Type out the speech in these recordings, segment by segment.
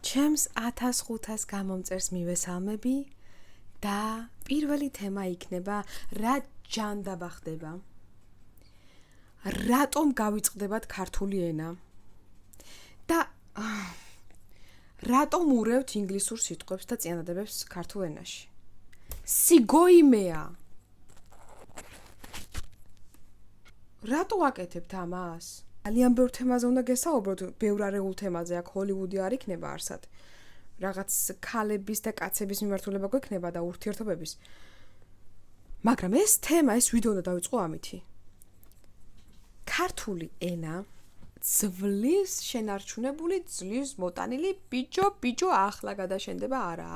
ჩემს 1500 გამომწერს მივესალმები და პირველი თემა იქნება რა ჯანდაბა ხდება. რატომ გავიწყდებათ ქართული ენა? და რატომ ურევთ ინგლისურ სიტყვებს და წინადადებებს ქართულ ენაში? სიგოიმეა. რატო ვაკეთებთ ამას? ძალიან ბევრ თემაზე უნდა გესაუბროთ, ბევრ არეულ თემაზე, აქ ჰოლივუდი არ იქნება არსად. რაღაც ქალების და კაცების მიმართულება გვექნება და ურთიერთობების. მაგრამ ეს თემა, ეს ვიდეო უნდა დავიწყო ამითი. ქართული ენა ძვლის შენარჩუნებული, ძვლის მოტანილი ბიჭო ახლა გადაშენდება, არა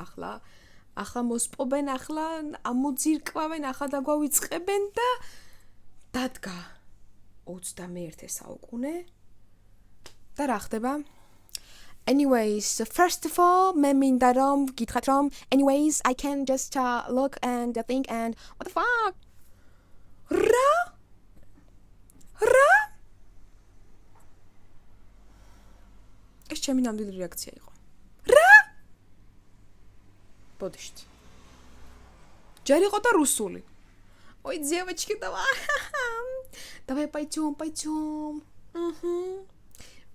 ახლა მოსპობენ, ახლა ამოძირკვავენ, ახლა დაგვავიწყებენ და დადგა 21 საუკუნე და რა ხდება? Anyways, first of all, მე მინდა რომ გითხრათ რომ anyways, I can just look and think and what the fuck? რა? ეს ჩემი ნამდვილი რეაქცია იყო. რა? ბოდიშთ. ჯერ იყო და რუსული. Ой, девочки, давай. Давай пойдем.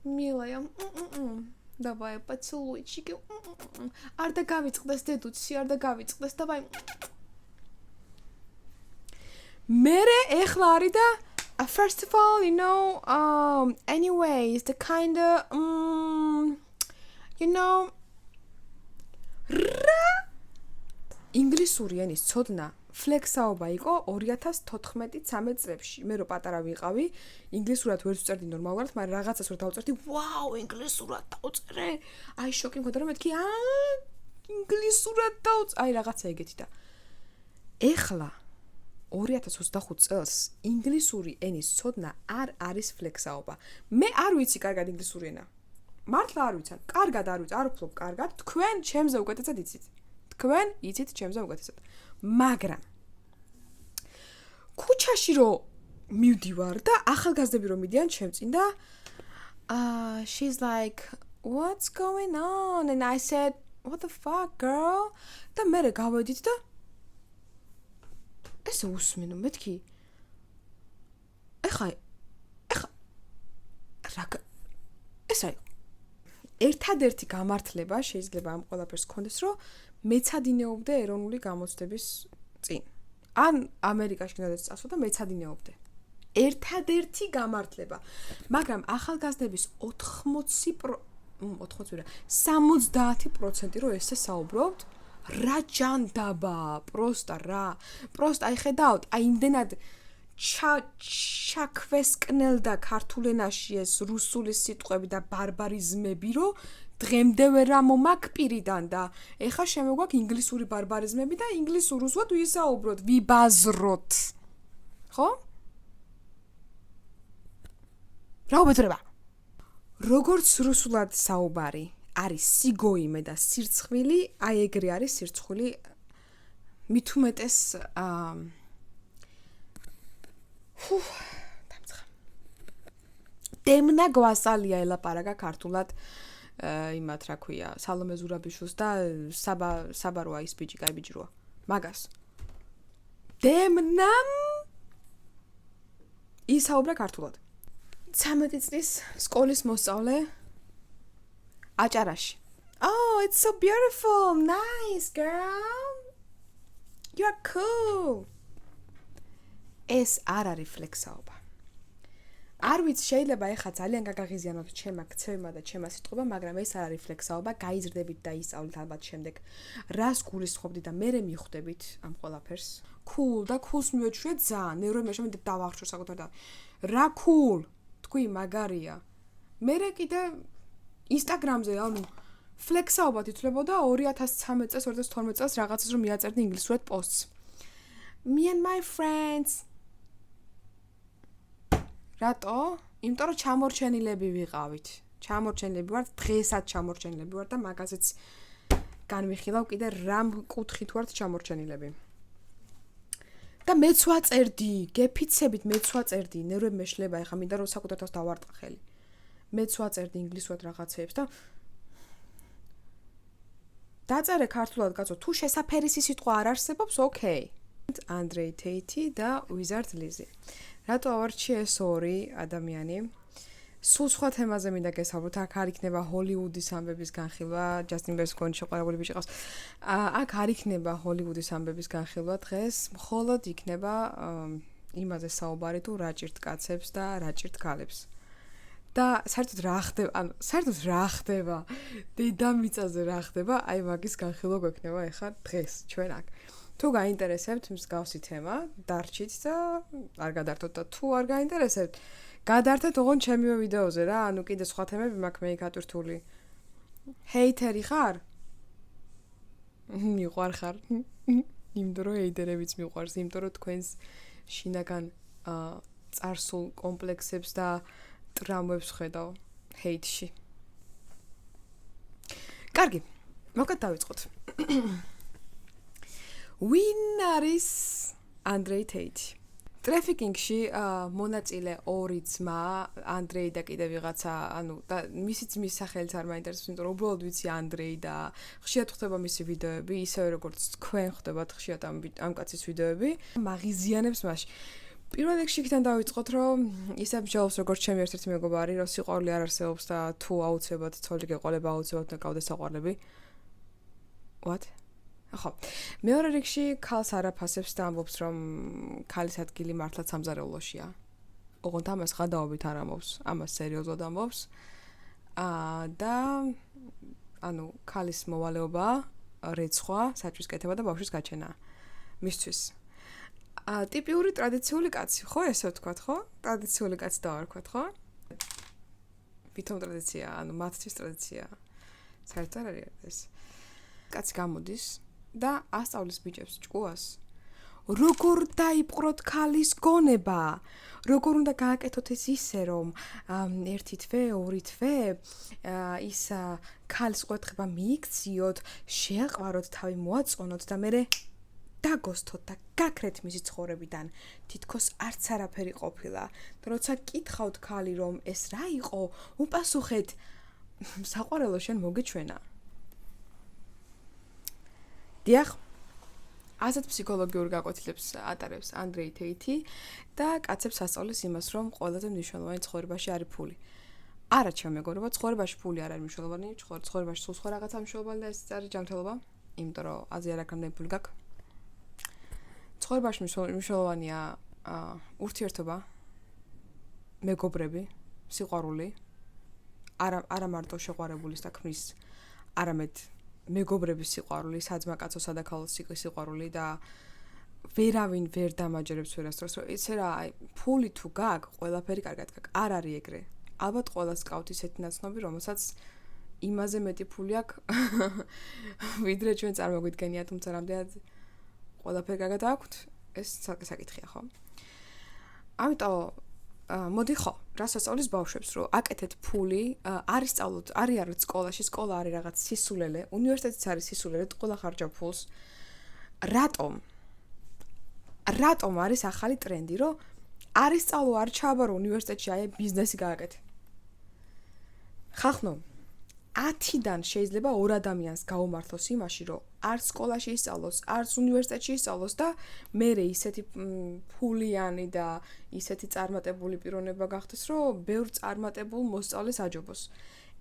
Милая. Давай поцелуйчики. არ და გავიწყდეს დედუცი, არ და გავიწყდეს. Давай. მერე ეხლა არის და first of all, you know, anyways, the kind of you know ინგლისური ენის ცოდნა ფლექსაობა იყო 2014-13 წლებში. მე რო პატარა ვიყავი, ინგლისურად ვერ ვწერდი ნორმალურად, მაგრამ რაღაცას რო დავწერდი, ვაუ, ინგლისურად დავწერე. აი შოკი მქონდა რომ მეთქი, ინგლისურად დავწერე. აი რაღაცა ეგეთი და ეხლა 2025 წელს ინგლისური ენის ცოდნა არ არის ფლექსაობა. მე არ ვიცი კარგად ინგლისური ენა. მართლა არ ვიცი, კარგად არ ვიცი, არ ვფლობ კარგად. თქვენ ჩემზე უკეთესად იცით. თქვენ იცით ჩემზე უკეთესად. მაგრამ ქუჩაში რო მივდივარ და ახალგაზრდები რო მიდიან ჩემ წინ და she's like what's going on and I said what the fuck girl და მე გავედით და ესე უსმენო მეთქი ეხა რა ეს აი ერთადერთი გამართლება შეიძლება ამ ყველაფერს გქონდეს რომ მეცადინეობდე ეროვნული გამოცდების წინ. ან ამერიკაში კიდევ წასვლა და მეცადინეობდე. ერთადერთი გამართლება. მაგრამ ახალგაზრდების 70% რო ესე საუბრობთ, რა ჯანდაბა, პროსტა რა. პროსტა აი ხედავთ, აი იმდენად ჩაქვესკნელდა ქართულ ენაში ეს რუსული სიტყვები და ბარბარიზმები, რომ დღემდე ვერ ამომაკპირიდან და ეხა შემოგვაქვს ინგლისური ბარბარიზმები და ინგლისურ რუსულად ვისაუბროთ, ვიბაზროთ. ხო? რა უბედურება? როგორც რუსულად საუბარი არის სიგოიმე და სირცხვილი, აი ეგრე არის სირცხვილი მით უმეტეს დემნა გვასალია ელაპარაკა ქართულად იმათ რა ქვია, სალომე ზურაბიშვილს და საბაროა ის ბიჭი, კაი ბიჭი როა. მაგას. დემნამ ისაუბრა ქართულად. 13 წლის სკოლის მოსწავლე აჭარაში. Oh, it's so beautiful. Nice, girl. You're cool. ეს არ არის ფლექსაობა. არ ვიცი, შეიძლება ეხა ძალიან გაგაღიზიანოთ ჩემა ქცევიმა და ჩემა სიტყვა, მაგრამ ეს არ არის ფლექსაობა, გაიზრდებით და ისწავლით ალბათ შემდეგ. რას გულისხმობდი და მე მიხვდებით ამ ყველაფერს? Cool და cool-ს მივეჩვიეთ ძალიან, ნევროიმე შემიძლია დავახშო საკუთარ და რა cool? თქვი მაგარია. მე კიდე Instagram-ზე, ანუ ფლექსაობად ითვლებოდა 2013 წელს, 2012 წელს რაღაცას რომ მიაწერდი ინგლისურად პოსტს. Me and my friends. რატო? იმიტომ რომ ჩამორჩენილები ვიყავით. ჩამორჩენილები ვართ, დღესაც ჩამორჩენილები ვართ და მაგაზეც განვიხილავ კიდე რამ კუთხით ვართ ჩამორჩენილები. და მეც ვაწერდი, გეფიცებით მეც ვაწერდი, ნერვები მეშლება, ეხა მინდა რომ საკუთარ თავს დავარტყა ხელი. მეც ვაწერდი ინგლისურად რაღაცეებს და დაწერე ქართულად კაცო, თუ შესაფერისი სიტყვა არ არსებობს, ოკეი. Andre Tate და Wizard Lizzy. რატო ავარჩიე ეს ორი ადამიანი? სულ სხვა თემაზე მინდა გესაუბროთ. აქ არ იქნება ჰოლივუდის ამბების განხილვა, ჯასტინ ბიბერის გონი შეყვარებული ბიჭი ყავს. აქ არ იქნება ჰოლივუდის ამბების განხილვა დღეს, მხოლოდ იქნება იმაზე საუბარი თუ რა ჭირთ კაცებს და რა ჭირთ ქალებს. და საერთოდ რა ხდება, ანუ საერთოდ რა ხდება? დედამიწაზე რა ხდება? აი მაგის განხილვა გვექნება ეხლა დღეს ჩვენ აქ. თუ გაინტერესებთ მსგავსი თემა, დარჩით და არ გადართოთ და თუ არ გაინტერესებთ, გადართეთ ოღონდ ჩემივე ვიდეოზე რა, ანუ კიდე სხვა თემები მაქვს მე იქ ატვირთული. ჰეითერი ხარ? მიყვარ ხარ. იმიტომ რომ ჰეითერებიც მიყვარს, იმიტომ რომ თქვენს შინაგან წარსულ კომპლექსებს და ტრამვებს ხედავ ჰეითში. კარგი, მოგეთ დავიწყოთ. Win არის Andre Tate. ტრეფიკინგში მონაწილე ორი ძმა, ანდრეი და კიდე ვიღაცა, ანუ და მისი ძმის სახელიც არ მაინტერესებს, იმიტომ რომ უბრალოდ ვიცი ანდრეი და ხშირად ხდება მისი ვიდეოები, ისევე როგორც თქვენ ხდებათ ხშირად ამ კაცის ვიდეოები, მაღიზიანებს მასში. პირველ რიგში იქიდან დავიწყოთ, რომ ისე მსჯელობს როგორც ჩემი ერთ-ერთი მეგობარი, რომ სიყვარული არ არსებობს და თუ აუცილებლად ცოლი გეყოლება, აუცილებლად უნდა გავდეს საყვარლები. What? ხო. მეორე რიგში ქალს არაფასებს და ამბობს, რომ ქალის ადგილი მართლაც სამზარეულოშია. ოღონდ ამას ღადაობით არ ამბობს, ამას სერიოზულად ამბობს. და ანუ ქალის მოვალეობა, რეცხვა, საჭვის კეთება და ბავშვის გაჩენა მისთვის. ტიპიური ტრადიციული კაცი, ხო, ესე ვთქვათ, ხო? ტრადიციული კაცი დავარქვათ, ხო? ვითომ ტრადიცია, ანუ მათთვის ტრადიცია. საერთოდ არ არის ეს. კაცი გამოდის და ასწავლის ბიჭებს ჭკუას. როგორ დაიპყროთ ქალის გონება? როგორ უნდა გააკეთოთ ეს ისე, რომ ერთი თვე, ორი თვე ის ქალის ყურადღება მიიქციოთ, შეაყვაროთ, თავი მოაწონოთ და მერე დაგოსთოთ და გაქრეთ მისი ცხოვრებიდან. თითქოს არც არაფერი ყოფილა. და როცა კითხავთ ქალი, რომ ეს რა იყო, უპასუხეთ, საყვარელო შენ მოგეჩვენა. დიახ, ასეთ ფსიქოლოგიურ გაკვეთილებს ატარებს Andre Tate და კაცებს ასწავლის იმას, რომ ყველაზე მნიშვნელოვანი ცხოვრებაში არის ფული. არა, ჩემ მეგობრებო, ცხოვრებაში ფული არ არის მნიშვნელოვანი, ცხოვრებაში სულ სხვა რაღაცა მნიშვნელოვანი და ეს არის ჯანმრთელობა, იმიტომ რომ აზი არ აქამდე ფული გაქვს. ცხოვრებაში მნიშვნელოვანია ურთიერთობა, მეგობრები, სიყვარული, არა მარტო შეყვარებულის და ქმრის, არამედ მეგობრების სიყვარული, საძმა კაცოსა და ქალოს სიყვარული და ვერავინ ვერ დამაჯერებს ვერასდროს, რომ იცი რა, ფული თუ გაქვს, ყველაფერი კარგად გაქვს. არ არის ეგრე. ალბათ ყველას გყავთ ისეთი ნაცნობი, რომელსაც იმაზე მეტი ფული აქვს, ვიდრე ჩვენ წარმოგვიდგენია, თუმცა რამდენად ყველაფერი კარგად აქვთ, ეს საკითხია, ხო? ამიტომ მოდი ხო, რას ასწავლის ბავშვებს, რომ აკეთეთ ფული, არის სწავლოთ, არის სკოლაში, სკოლა არის რაღაც სისულელე, უნივერსიტეტიც არის სისულელე, ყველა ხარჯავ ფულს. რატომ არის ახალი ტრენდი, რომ არის სწავლო, არ ჩააბარო უნივერსიტეტში, აი ბიზნესი გააკეთე. ხახნო, 10-დან შეიძლება 2 ადამიანს გაუმართლოს იმაში, რომ არც სკოლაში ისწავლოს, არც უნივერსიტეტში ისწავლოს და მერე ისეთი ფულიანი და ისეთი წარმატებული პიროვნება გახდეს, რომ ბევრ წარმატებულ მოსწავლეს აჯობოს.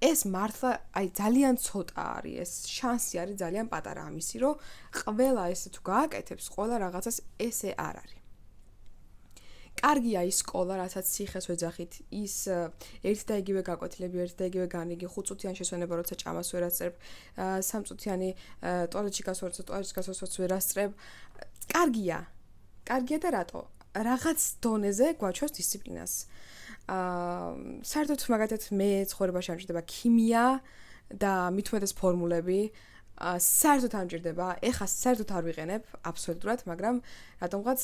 ეს მართლა, აი ძალიან ცოტა არის, ეს შანსი არის ძალიან პატარა ამისი, რომ ყველა ესე თუ გააკეთებს, ყველა რაღაცას ესე არ არის. კარგია ის სკოლა, რასაც ციხეს ვეძახით, ის ერთი და იგივე გაკვეთილები, ერთი და იგივე განრიგი, 5 წუთიანი შესვენება, როცა ჭამას ვერ ასწრებ, 3 წუთიანი ტუალეტში გასვლაც ვერ ასწრებ. კარგია და რატო? რაღაც დონეზე გვაჩვენს დისციპლინას. საერთოდ მაგათაც მე ცხოვრებაში ამჭირდება ქიმია და მithumetes ფორმულები. საერთოდ ამჭირდება, ეხა საერთოდ არ ვიყენებ აბსოლუტურად, მაგრამ რატომღაც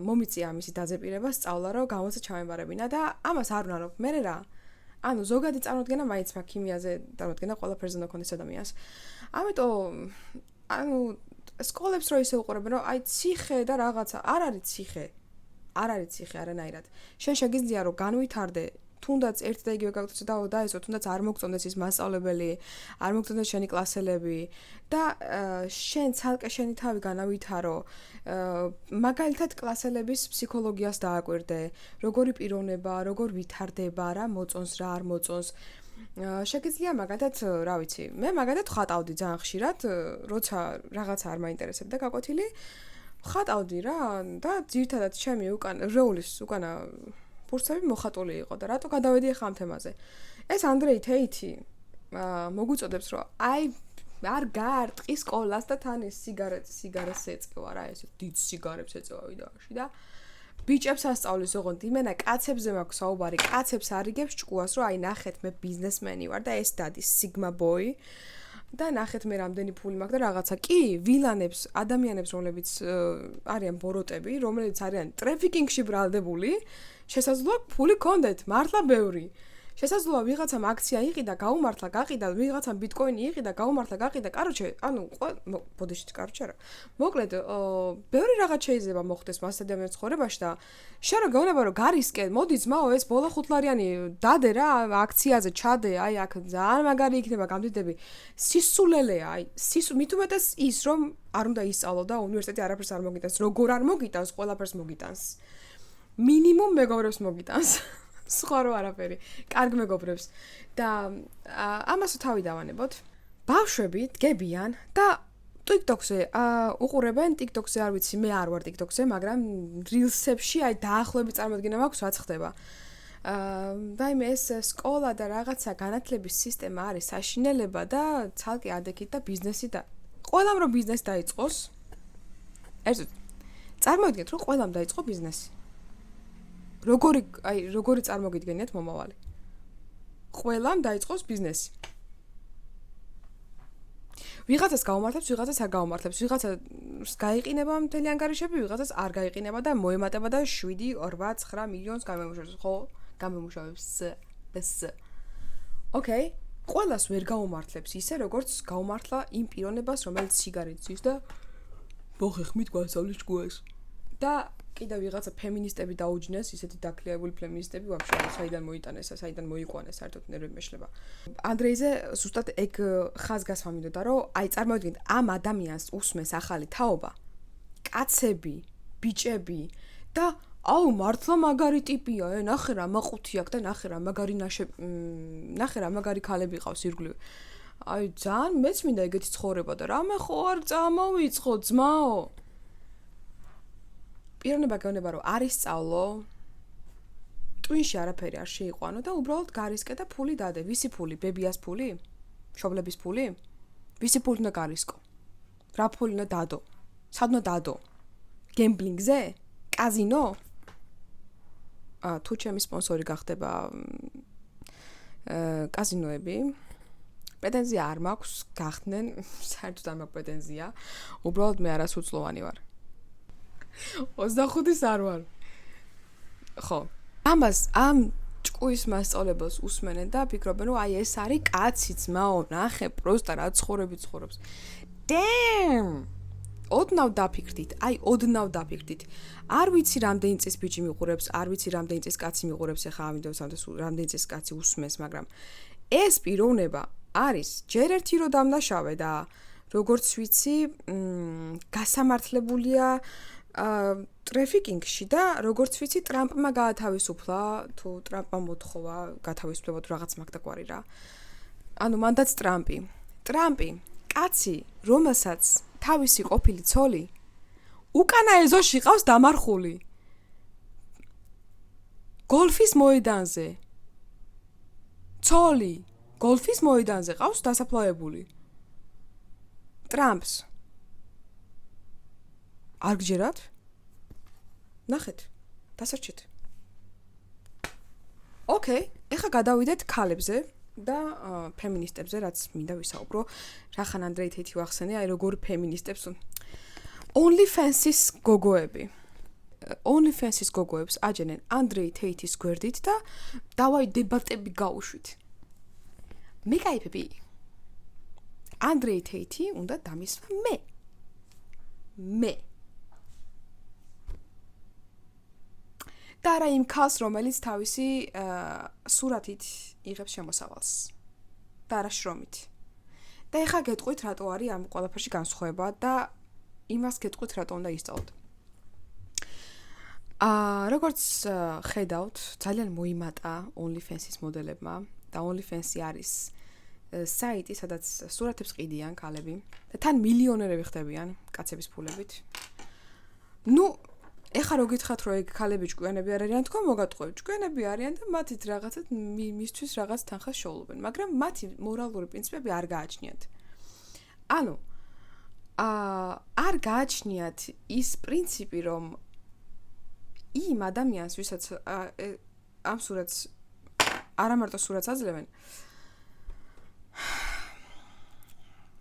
მომიწია ამისი დაძეპირება, სწავლა რომ გამოცა ჩამემარებინა და ამას არ ვნარობ. მე რა? ანუ ზოგადი წარმოდგენა მაინც მაქვს ქიმიაზე, წარმოდგენა ყველაფერზე უნდა ქონდეს ადამიანს. ამიტომ ანუ სკოლებს რო ისე უყურებენ, რომ აი ციხე და რაღაცა, არ არის ციხე არანაირად. შენ შეგიძლია რომ განვითარდე თუნდაც ერთ და იგივე გაგწევთ და დაესწრო, თუნდაც არ მოგწონდეს ის მასწავლებელი, არ მოგწონდეს შენი კლასელები და შენ ცალკე შენი თავი განავითარო. მაგალითად კლასელების ფსიქოლოგიას დააკვირდე, როგორი პიროვნება, როგორ ვითარდება, რა მოწონს, რა არ მოწონს. შეგიძლია მაგათაც, რა ვიცი, მე მაგათაც ხატავდი ძალიან ხშირად, როცა რაღაცა არ მაინტერესებდა გაკვეთილი, ხატავდი რა და ძირითადად ჩემი როულის უკანა კურსები მოხატული იყო და რატო გადავედი ახლა ამ თემაზე. ეს ანდრეი თეითი მოგვიწოდებს რომ აი არ გაარტყი სკოლას და თან ეს სიგარეტს ეწევა რა, ესე დიდ სიგარებს ეწევა ვიდეოში და ბიჭებს ასწავლის ოღონდ იმენა კაცებზე მაქვს საუბარი, კაცებს არიგებს ჭკუას რომ აი ნახეთ მე ბიზნესმენი ვარ და ეს დადის სიგმა ბოი და ნახეთ მე რამდენი ფული მაქვს და რაღაცა კი ვილანებს ადამიანებს რომლებიც არიან ბოროტები, რომლებიც არიან ტრაფიკინგში ბრალდებული, შესაძლოა ფული კონდეთ, მართლა ბევრი. შესაძლოა ვიღაცამ აქცია იყიდა, გაუმართლა, გაყიდა, ვიღაცამ ბიტკოინი იყიდა, გაუმართლა, გაყიდა. კაროჩე, ანუ ბოდიში კაროჩე არა. მოკლედ, ბევრი რაღაც შეიძლება მოხდეს მას ადამიანის ცხოვრებაში და შენ რა გეუბნება რომ გარისკენ, მოდი ძმაო, ეს ბოლა 5 ლარიანი დადე რა აქციაზე, ჩადე, აი აქ ძალიან მაგარი იქნება გამდიდები. სისულელეა, აი, მით უმეტეს ის რომ არ უნდა ისწავლო და უნივერსიტეტი არაფერს არ მოგიტანს, როგორ არ მოგიტანს, ყველაფერს მოგიტანს. მინიმუმ მეგობრებს მოგიტანს. სხვა რო არაფერი, კარგ მეგობრებს და ამასო თავი დავანებოთ. ბავშვები დგებიან და TikTok-ზე უყურებენ, TikTok-ზე არ ვიცი, მე არ ვარ TikTok-ზე, მაგრამ Reels-ებში აი დაახლოებით წარმოდგენა მაქვს რაც ხდება. და იმე ეს სკოლა და რაღაცა განათლების სისტემა არის საშინელება და ცალკე ადექით და ბიზნესი და ყველამ რომ ბიზნესი დაიწყოს. ერთად წარმოვიდგინეთ რომ ყველამ დაიწყო ბიზნესი. როგორი წარმოგიდგენიათ მომავალი. ყველამ დაიწყოს ბიზნესი. ვიღაცას გაუმართლებს, ვიღაცას არ გაუმართლებს, ვიღაცას გაიყინება მთელი ანგარიშები, ვიღაცას არ გაიყინება და მოემატება და 7, 8, 9 მილიონს გამემუშავებს, ხო? გამემუშავებს. ოკეი, ყველას ვერ გაუმართლებს ისე, როგორც გაუმართლა იმ პიროვნებას, რომელიც სიგარეტს იცის და მოხეხმით გვასწავლის ჭკუას. და კიდევ ვიღაცა ფემინისტები დაუჯინეს, ისეთი დაქლიავებული ფემინისტები ვაფშე საიდან მოიტანეს, საიდან მოიყვანეს, საერთოდ ნერვები მეშლება. ანდრეიზე ზუსტად ეგ ხაზგასმა მინდოდა, რომ აი წარმოვიდგინეთ, ამ ადამიანს უსმენს ახალი თაობა, კაცები, ბიჭები და აუ მართლა მაგარი ტიპია, ნახე რა მაყუთი აქვს და ნახე რა მაგარი ქალები ყავს ირგვლივ. აი ძალიან მეც მინდა ეგეთი ცხოვრება და რამე ხო არ წამოვიწყო ძმაო. პიროვნება გეუბნება რომ არ ისწავლო, ტვინში არაფერი არ შეიყვანო და უბრალოდ გარისკე და ფული დადე. ვისი ფული? ბებიას ფული? მშობლების ფული? ვისი ფული უნდა გარისკო? რა ფული უნდა დადო? სად უნდა დადო? გემბლინგზე? კაზინო? თუ ჩემი სპონსორი გახდება კაზინოები, პრეტენზია არ მაქვს, გახდნენ, საერთოდ არ მაქვს პრეტენზია, უბრალოდ მე არასრულწლოვანი ვარ. 25-ის არ ვარ. ხო. ამ ჭკუის მასწავლებელს უსმენენ და ფიქრობენ, რომ აი ეს არის კაცი ძმაო, ნახე, პროსტა რა ცხოვრები ცხოვრობს. Damn! ოდნავ დაფიქრდით. არ ვიცი რამდენი წის ბიჭი მიყურებს, არ ვიცი რამდენი წის კაცი მიყურებს, ეხა ამ ვიდეოს რამდენი წის კაცი უსმენს, მაგრამ ეს პიროვნება არის ჯერ ერთი რო დამნაშავე და როგორც ვიცი, გასამართლებულია ტრაფიკინგში და როგორც ვიცი ტრამპმა გაათავისუფლა თუ ტრამპმა მოთხოვა გათავისუფლება თუ რაღაც მაგდაგვარი რა. ანუ მანდაც ტრამპი კაცი რომელსაც თავისი ყოფილი ცოლი უკანა ეზოში ყავს დამარხული გოლფის მოედანზე. ცოლი გოლფის მოედანზე ყავს დასაფლავებული. ტრამპს არ გჯერათ? ნახეთ, დასარჩეთ. ოკეი, ეხლა გადავიდეთ ქალებზე და ფემინისტებზე, რაც მინდა ვისაუბრო. რახან ანდრეი თეითი ვახსენე, აი როგორ ფემინისტებს OnlyFans-ის გოგოებს აჯენენ ანდრეი თეითის გვერდით და დავაი დებატები გაუშვით. მე გაიფები. ანდრეი თეითი უნდა დამისვა მე. და არა იმ ქალს, რომელიც თავისი სურათით იღებს შემოსავალს და არა შრომით. და ეხლა გეტყვით, რატო არის ამ ყველაფერში განსხვავება და იმას გეტყვით, რატო უნდა ისწავლოთ. როგორც ხედავთ, ძალიან მოიმატა OnlyFans-ის მოდელებმა და OnlyFans-ი არის საიტი, სადაც სურათებს ყიდიან ქალები და თან მილიონერები ხდებიან კაცების ფულებით. ეხლა რო გითხრათ, რომ ეგ ქალები ჭკვიანები არ არიან, თქო მოგატყუებ, ჭკვიანები არიან და მათით რაღაცად მისთვის რაღაც თანხას შეულობენ, მაგრამ მათი მორალური პრინციპები არ გააჩნიათ. ანუ არ გააჩნიათ ის პრინციპი, რომ იმ ადამიანს, ვისაც ამ სურათს არა მარტო სურათს აძლევენ,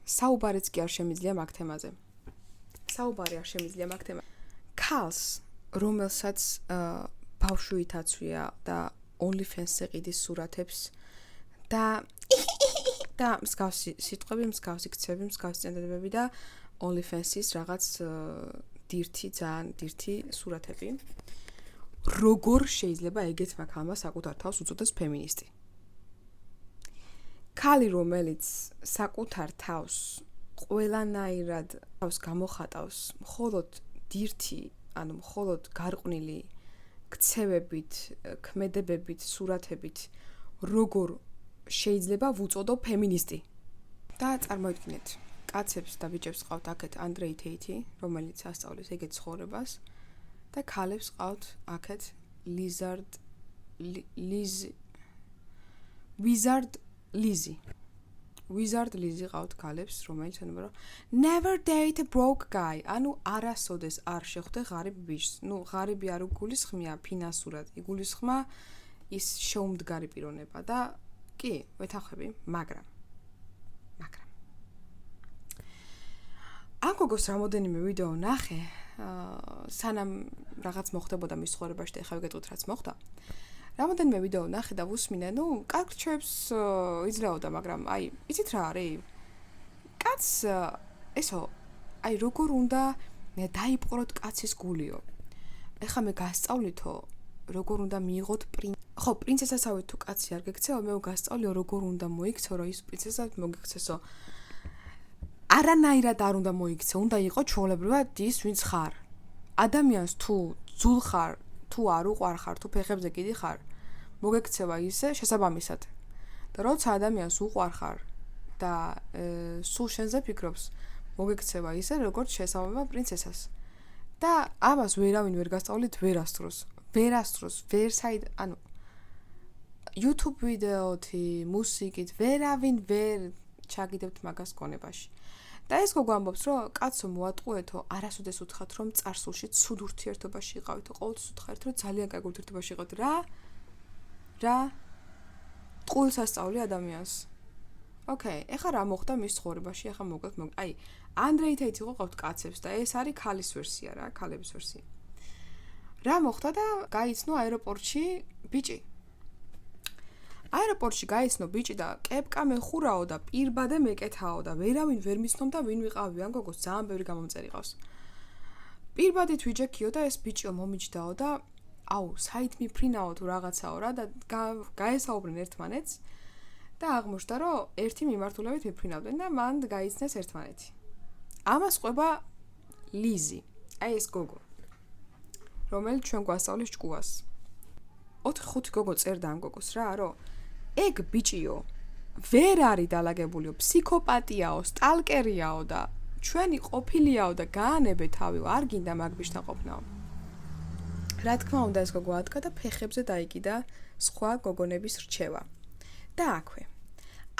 საუბარიც კი არ შემიძლია მაგ თემაზე. საუბარი არ შემიძლია მაგ თემაზე. ქალს, რომელსაც ბავშვით აცვია და OnlyFans-ზე ყიდის სურათებს და მსგავსი სიტყვები, მსგავსი ქცევები, მსგავსი წინადადებები და OnlyFans-ის რაღაც ძალიან დირთი სურათები. როგორ შეიძლება ეგეთმა ქალმა საკუთარ თავს უწოდეს ფემინისტი? ქალი, რომელიც საკუთარ თავს ყველანაირად თავს გამოხატავს მხოლოდ დირთი, ანუ მხოლოდ გარყვნილი ქცევებით, ქმედებებით, სურათებით, როგორ შეიძლება ვუწოდო ფემინისტი? და წარმოიდგინეთ, კაცებს და ბიჭებს ყავთ აქეთ Andrei Tate, რომელიც ასწავლის ეგეთ ცხოვრებას და ქალებს ყავთ აქეთ Wizard Lizzy ყავთ ქალებს, რომელიც ეუბნება, never date a broke guy. ანუ არასოდეს არ შეხვდე ღარიბ ბიჭს. ღარიბი არ უგულისხმია ფინანსურად, იგულისხმა ის შეუმდგარი პიროვნება და კი, ვეთანხმები, მაგრამ ამ გოგოს რამოდენიმე ვიდეო ნახე, სანამ რაღაც მოხდებოდა მის ცხოვრებაში და ეხლა ვიგეტყვით რაც მოხდა. რამოდენიმე ვიდეო ნახე და ვუსმინე, კარგ რჩევებს იძლეოდა, მაგრამ იცით რა არის? კაცს როგორ უნდა დაიპყროთ კაცის გულიო. ეხლა მე გასწავლითო, როგორ უნდა მიიღოთ პრინცესასავით თუ კაცი არ გექცეო, მე გასწავლიო, როგორ უნდა მოიქცო, რომ ის პრინცესასავით მოგექცესო. არანაირად არ უნდა მოიქცე, უნდა იყოს ჩვეულებრივად ის, ვინც ხარ. ადამიანს თუ ძულ ხარ, თუ არ უყვარ ხარ, თუ ფეხებზე კიდი ხარ, მოგექცევა ისე შესაბამისად. და როცა ადამიანს უყვარ ხარ და სულ შენზე ფიქრობს, მოგექცევა ისე, როგორც შესაბამება პრინცესას. და ამას ვერავინ ვერ გასწავლით ვერასდროს, ანუ YouTube ვიდეოთი, მუსიკით, ვერავინ ვერ ჩაგიდებთ მაგას გონებაში. და ეს გოგო ამბობს, რომ კაცო მოატყუეთო, არასოდეს უთხრათ, რომ წარსულში ცუდ ურთიერთობაში იყავით, ყოველთვის უთხრათ, რომ ძალიან კარგ ურთიერთობაში იყავით. რა? ტყუილს ასწავლი ადამიანს. ოკეი, ეხლა რა მოხდა მის ცხოვრებაში, ეხლა მოგეთ. Andrei Tate იყო ყავთ კაცებს და ეს არის ქალის ვერსია რა, ქალების ვერსია. რა მოხდა და გაიცნო აეროპორტში ბიჭი. აეროპორტში გაიცნო ბიჭი და კეპკა მეხურაო და პირბადე მეკეთაო და ვერავინ ვერ მიცნომ და ვინ ვიყავი ამ გოგოს ძალიან ბევრი გამომწერი ყავს. პირბადით ვიჯექიო და ეს ბიჭიო მომიჯდაო და საით მიფრინაო თუ რაღაცაო რა და გაესაუბრნენ ერთმანეთს და აღმოჩნდა რომ ერთი მიმართულებით მიფრინავდნენ და მან გაიცნეს ერთმანეთი. ამას ყვება ლიზი, ეს გოგო, რომელიც ჩვენ გვასწავლის ჭკუას. 4-5 გოგო წერდა ამ გოგოს რა, რომ ეგ ბიჭიო ვერ არის დალაგებულიო, ფსიქოპატიაო, სტალკერიაო და ჩვენი ყოფილიაო და გაანებე თავიო, არ გინდა მაგ ბიჭთან ყოფნაო. რა თქმა უნდა ეს გოგო ატკა და ფეხებზე დაიკიდა სხვა გოგონების რჩევა. და აქვე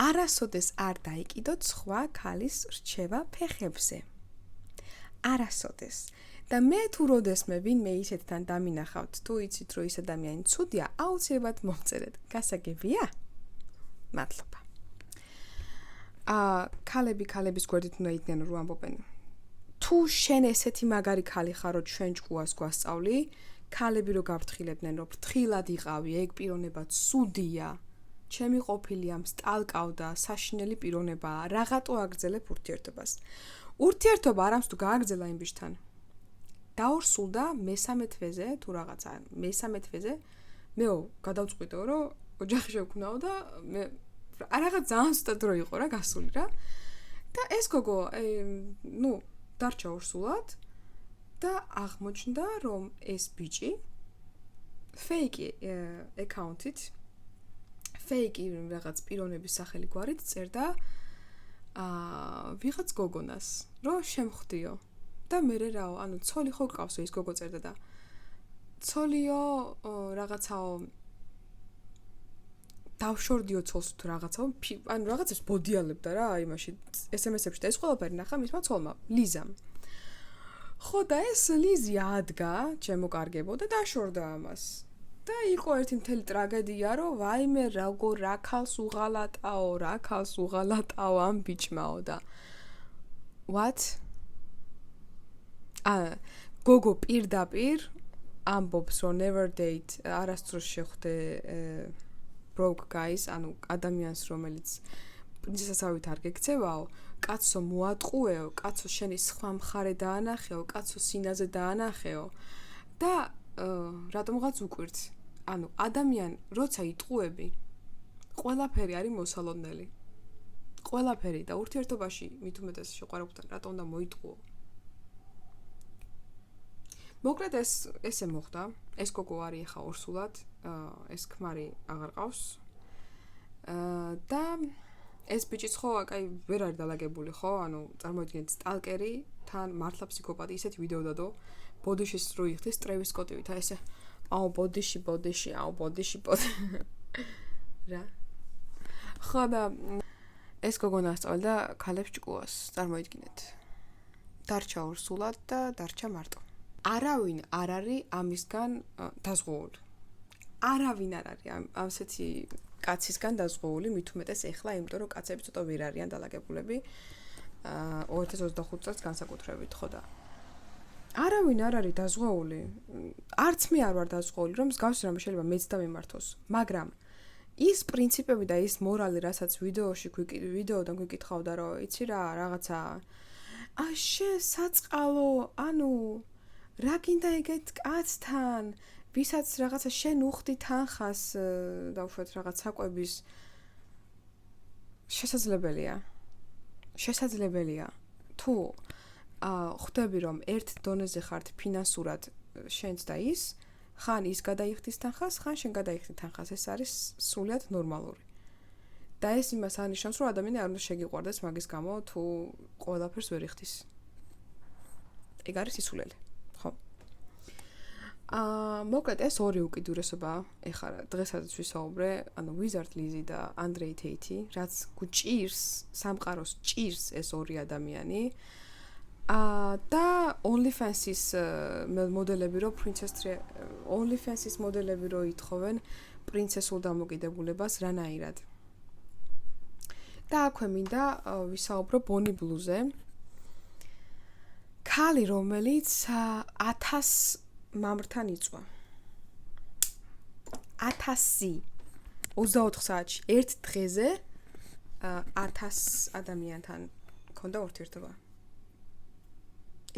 არასოდეს არ დაიკიდოთ სხვა ქალის რჩევა ფეხებზე. არასოდეს. და მე თუ როდესმე ვინმე ისეთთან დამინახავთ, თუ იცით რომ ის ადამიანი ცუდია, აუცილებლად მომწერეთ. გასაგებია? მადლობა. ქალები ქალების გვერდით უნდა იდგნენ რომ ამბობენ. თუ შენ ესეთი მაგარი ქალი ხარ, რომ ჩვენ ჭკუას გვასწავლი, ქალები რო გაფრთხილებდნენ, რომ ფრთხილად იყავი, ეგ პიროვნება ცუდია. ჩემი ყოფილია სტალკავდა, საშინელი პიროვნებაა, რაღაცო აგრძელებ ურთიერთობას. ურთიერთობა არამს თუ გააგრძელა იმ ბიჭთან. დაორსულდა მე-13 თვეზე თუ რაღაცა, მე-13 თვეზე მეო გადავწყვიტო რომ ოჯახი შევქმნაო და მე რაღაც ძალიან ზუსტად რო იყო რა გასული რა და ეს გოგო დარჩა ორსულად და აღმოჩნდა რომ ეს ბიჭი ფეიკი აკაუნტით ფეიკი რაღაც პიროვნების სახელი გვარით წერდა ვიღაც გოგონას რომ შემხვდიო და მე რაო ანუ ცოლი ხო გყავსო ის გოგო წერდა და ცოლიო რაღაცაო დავშორდიო ცოლს თუ რაღაცაო ანუ რაღაცებს ბოდიალებდა რა იმაში SMS-ებში და ეს ყველაფერი ნახა მისმა ცოლმა ლიზამ ხო და ეს ლიზი ადგა ჩემო კარგებო და დაშორდა ამას და იყო ერთი მთელი ტრაგედია რომ ვაიმე რა ქალს უღალატაო ამ ბიჭმაო და what გოგო პირდაპირ ამბობს რომ never date არასდროს შეხვდე broke guys ანუ ადამიანს რომელიც პრინცესასავით არ გექცევაო კაცო მოატყუეო კაცო შენი სხვა მხარე დაანახეო კაცო სინაზე დაანახეო და რატომღაც უკვირთ ანუ ადამიან როცა იტყუები ყველაფერი არის მოსალოდნელი ყველაფერი და ურთიერთობაში მით უმეტეს შეყვარებულთან რატომ უნდა მოიტყუო მოკლედ ესე მოხდა ეს გოგო არის ახლა ორსულად ეს ქმარი აღარ ყავს და ეს ბიჭიც ხო აი ვერ არის დალაგებული ხო ანუ წარმოიდგინეთ სტალკერი თან მართლა ფსიქოპატი ისეთ ვიდეო დადო ბოდიშის რო იხდეს ტრევის სკოტივით აი ესე აუ ბოდიში რა ხო და ეს გოგონა სწავლდა ქალებს ჭკუას წარმოიდგინეთ დარჩა ორსულად და დარჩა მარტო არავინ არ არის ამისგან დაზღვეული არავინ არ არის ამსეთი კაცისგან დაზღვეული მით უმეტეს ეხლა იმიტომ რომ კაცები ცოტა ვერ არიან დალაგებულები 2025 წელს განსაკუთრებით ხო და არავინ არ არის დაზღვეული არც მე არ ვარ დაზღვეული რომ მსგავსი რამე შეიძლება მეც დავიმართოს მაგრამ ის პრინციპები და ის მორალი რასაც ვიდეოდან გვიკითხავდა რომ იცი რა რაღაცა შენ საწყალო ანუ რა გინდა ეგეთ კაცთან ვისაც რაღაცა შენ უხდი თანხას დავუშვათ რაღაც საკვების შესაძლებელია თუ ხვდები რომ ერთ დონეზე ხართ ფინანსურად შენც და ის ხან ის გადაიხდის თანხას ხან შენ გადაიხდი თანხას ეს არის სრულიად ნორმალური და ეს იმას ანიშნავს რომ ადამიანი არ უნდა შეგიყვარდეს მაგის გამო თუ ყველაფერს ვერ იხდის ეგ არის სისულელე მოკლედ ეს ორი უკიდურესობა ეხარა დღესაც ვისაუბრე ანუ Wizard Lizzy და Andre Tate რაც გჭირს სამყაროს ჭირს ეს ორი ადამიანი და OnlyFans-ის მოდელები რო OnlyFans-ის მოდელები რო ითხოვენ პრინცესულ დამოკიდებულებას რანაირად და აქვე მინდა ვისაუბრო Bonny Blue-ზე ქალი რომელიც 1000 მამრთან იწვა 1000 24 საათში ერთ დღეზე 1000 ადამიანთან ქონდა ურთიერთობა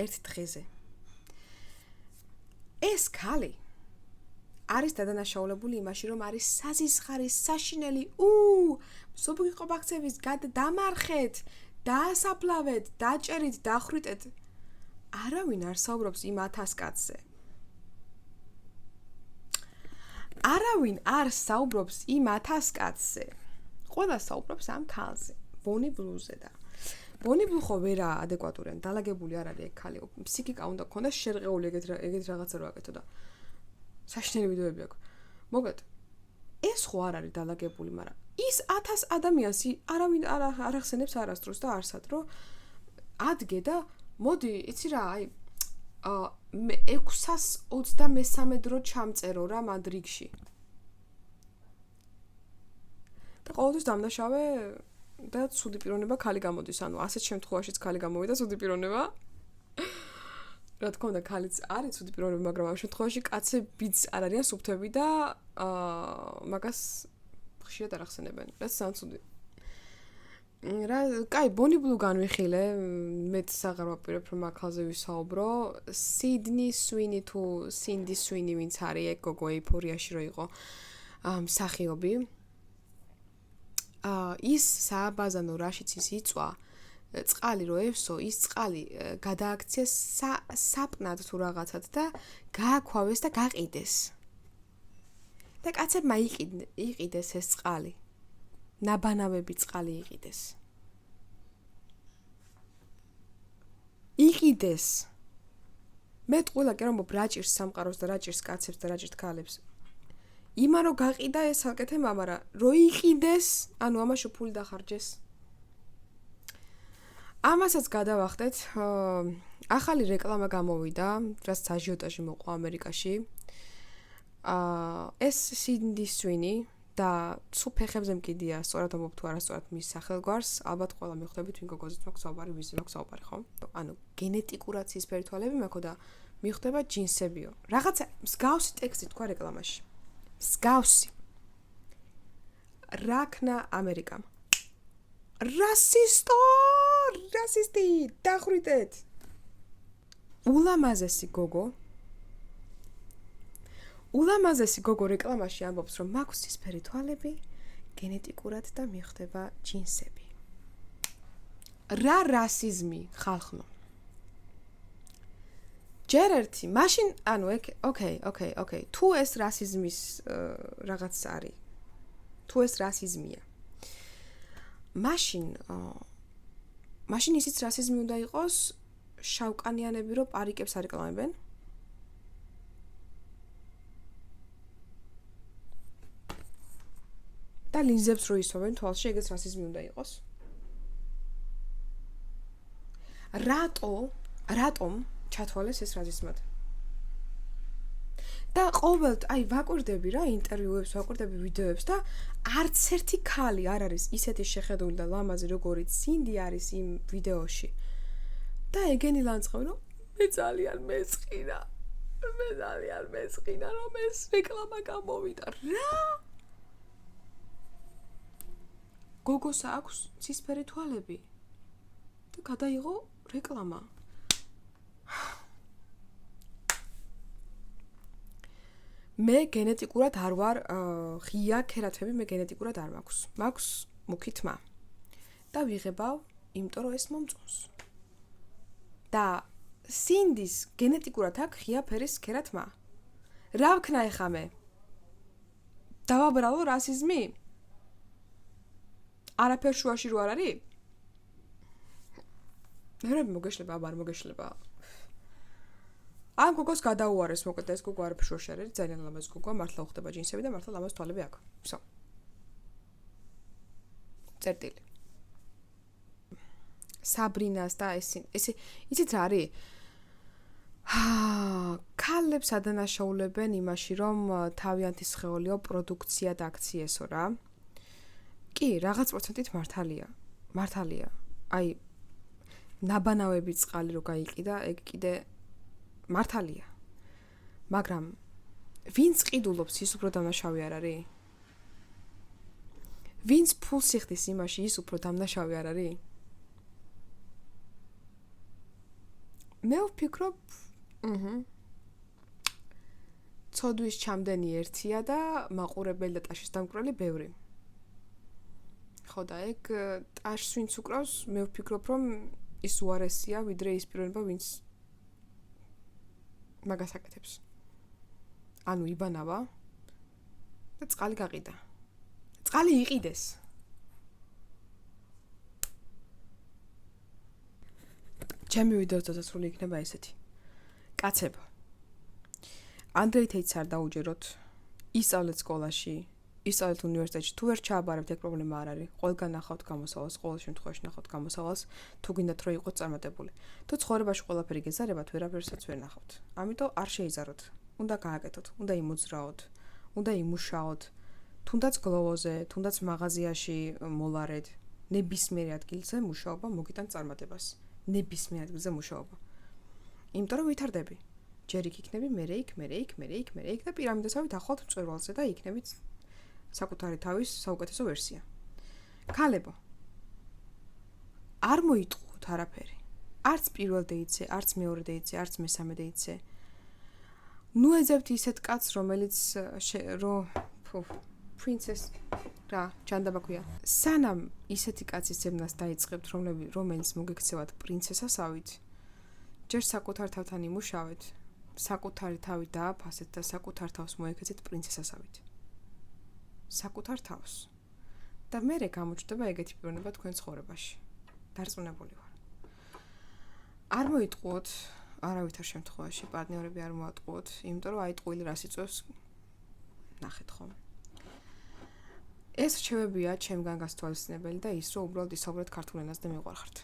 ერთ დღეზე ეს ქალი არის დადანაშაულებული იმაში რომ არის საზისხარის საშინელი სუბუღიყო ბაქცევის დამარხეთ დაასაფლავეთ დაჭერით დახრიტეთ არავინ არ საუბრობს იმ 1000 კაცზე არავინ არ საუბრობს იმ 1000 კაცზე. ყველა საუბრობს ამ ქალზე. Bonny Blue-ზე და Bonny Blue ხო ვერა ადეკვატური ან დალაგებული არ არის ეგ ქალი. ფსიქიკა უნდა გქონდეს შერყეული ეგეთ რაღაცა რო აკეთო და საშინელი ვიდეოები აქვს. მოკლედ ეს ხო არ არის დალაგებული, მაგრამ ის 1000 ადამიანს არავინ არ ახსენებს არასდროს და არსად რომ ადგე და მოდი, იცი რა, აი 623 დრო ჩამწერო რა მადრიგში. და ყოველთვის დამნაშავე და ცუდი პიროვნება ქალი გამოდის, ანუ ასეთ შემთხვევაშიც ქალი გამოვიდა ცუდი პიროვნება. რა თქმა უნდა, ქალიც არის ცუდი პიროვნება, მაგრამ ამ შემთხვევაში კაცებიც არ არიან სუფთები და მაგას ხშირად არ ახსენებენ. რაც ძალიან ცუდი. რა, კაი, ბონი ბლუ განვიხილე, მეც აღარ ვაპირებ რომ აქალზე ვისაუბრო. სიდნი სვინი თუ სინდი სვინი ვინც არის ეგ გოგო ეიფორიაში რო იყო მსახიობი. ის სააბაზანო რაშიც ის იწვა, წყალი რო ევსო, ის წყალი გადააქცეს საპნად თუ რაღაცად და გააქვავეს და გაყიდეს. და კაცებმა იყიდეს ეს წყალი. ნაბანავები წყალი იყიდეს. იყიდეს. მე ტყუილა კი რომ რაჭირს სამყაროს და რაჭირს კაცებს და რაჭირს ქალებს. იმა რო გაყიდა ეს საკეთე მამარა, რო იყიდეს, ანუ ამაში ფული დახარჯეს. ამასაც გადავახდეთ, ახალი რეკლამა გამოვიდა, რაც აჟიოტაჟი მოყვა ამერიკაში. ეს სინდი სვინი და თუ ფეხებზე მკიდია, სწორად ამბობ თუ არა სწორად მის სახელგვარს, ალბათ ყველა მიხვდებით ვინ გოგოზით მაქვს საუბარი, ვიზ მაქვს საუბარი, ხო? ანუ გენეტიკურად ცისფერთვალები მაქვს და მიხვდება ჯინსებიო. რაღაცა მსგავსი ტექსტი თქვა რეკლამაში. მსგავსი. რაქნა ამერიკამ. რასისტი, დახრიტეთ. ულამაზესი გოგო რეკლამაში ამბობს, რომ მაქვს ცისფერი თვალები, გენეტიკურად და მიხვდება ჯინსები. რა რასიზმი ხალხო? ჯერ ერთი, მაშინ, ანუ ოკეი, თუ ეს რასიზმის რაღაც არის, თუ ეს რასიზმია. მაშინ ისიც რასიზმი უნდა იყოს, შავკანიანები რო პარიკებს არეკლამებენ. და ლინზებს რო ისოვენ თვალში, ეგეც რასიზმი უნდა იყოს. რატომ ჩათვალეს ეს რასიზმად? და ყოველდღე ვაკვირდები რა ინტერვიუებს, ვაკვირდები ვიდეოებს და არც ერთი ქალი არ არის ისეთი შეხედული და ლამაზი როგორიც სინდი არის იმ ვიდეოში. და ეგენი ლანწყავი რომ მე ძალიან მეწყინა რომ ეს რეკლამა გამოვიდა. რა? გოგოს აქვს ცისფერი თვალები და გადაიღო რეკლამა. მე გენეტიკურად არ ვარ ღია ქერათები, მე გენეტიკურად არ მაქვს. მაქვს მუქი თმა. და ვიღებავ, იმიტომ რომ ეს მომწონს. და სინდის გენეტიკურად აქვს ღია ფერის ქერათმა. რა ვქნა ეხა მე? დავაბრალო რასიზმი? არაფერ შუაში რო არ არის? მე მოგეშლება, არ მოგეშლება. ამ გოგოს გადაუარეს, მოკლედ ეს გოგო არაფერ შუაში არ არის, ძალიან ლამაზი გოგოა, მართლა უხდება ჯინსები და მართლა ლამაზ თვალები აქვს. всё. წერტილი. საბრინას და იცით რა არის? ქალებს ადანაშაულებენ იმაში, რომ თავიანთი სხეულიო პროდუქცია და აქციესო რა. კი, რაღაც პროცენტით მართალია. აი ნაბანავები წყალი რო გაიყიდა, ეგ კიდე მართალია. მაგრამ ვინც ყიდულობს ის უფრო დამნაშავე არ არის? ვინც ფულს იხდის იმაში ის უფრო დამნაშავე არ არის? მე ვფიქრობ, ცოდვის ჩამდენი ერთია და მაყურებელი და ტაშის დამკვრელი ბევრი. ხო და ეგ ტაშს ვინც უკრავს, მე ვფიქრობ, რომ ის უარესია, ვიდრე ის პიროვნება, ვინც მაგას აკეთებს. ანუ იბანავა და წყალი გაყიდა. წყალი იყიდეს. ჩემი ვიდეოს დასასრული იქნება ესეთი. კაცებო. ანდრეი თეითს არ დაუჯეროთ. ისწავლეთ სკოლაში. ისწავლეთ უნივერსიტეტში, თუ ვერ ჩააბარებთ, ეგ პრობლემა არ არის. ყველგან ნახავთ გამოსავალს, ყოველ შემთხვევაში ნახავთ გამოსავალს, თუ გინდათ რომ იყოს წარმატებული. თუ ცხოვრებაში ყველაფერი გეზარებათ, ვერაფერსაც ვერ ნახავთ. ამიტომ არ შეიზაროთ. უნდა გააკეთოთ, უნდა იმოძრაოთ, უნდა იმუშაოთ. თუნდაც გლოვოზე, თუნდაც მაღაზიაში მოლარეთ, ნებისმიერ ადგილზე მუშაობა მოგიტან წარმატებას. ნებისმიერ ადგილზე მუშაობა. იმიტომ რომ ვითარდები. ჯერ იქ იქნები, მერე იქ და პირამიდასავით ახლავთ მწვერვალზე და იქნებით საკუთარი თავის საუკეთესო ვერსია. ქალებო. არ მოიტყუოთ არაფერი. არც პირველ დეიტზე, არც მეორე დეიტზე, არც მესამე დეიტზე. ნუ ეძებთ ისეთ კაცს, რომელიც პრინცეს რა, ჯანდაბა ქვია. სანამ ისეთი კაცის ძებნას დაიწყებთ, რომელიც მოგექცევათ პრინცესასავით, ჯერ საკუთარ თავთან იმუშავეთ, საკუთარი თავი დააფასეთ და საკუთარ თავს მოექცეთ პრინცესასავით. საკუთარ თავს. და მერე გამოჩნდება ეგეთი პიროვნება თქვენ ცხოვრებაში. დარწმუნებული ვარ. არ მოიტყუოთ არავითარ შემთხვევაში, პარტნიორები არ მოატყუოთ, იმიტომ რომ აიტყუილი რას იწვევს, ნახეთ ხომ. ეს რჩევებია ჩემგან გასთვალისწინებელი და ის, რომ უბრალოდ ისაუბრეთ ქართულ ენაზე და მიყვარხართ.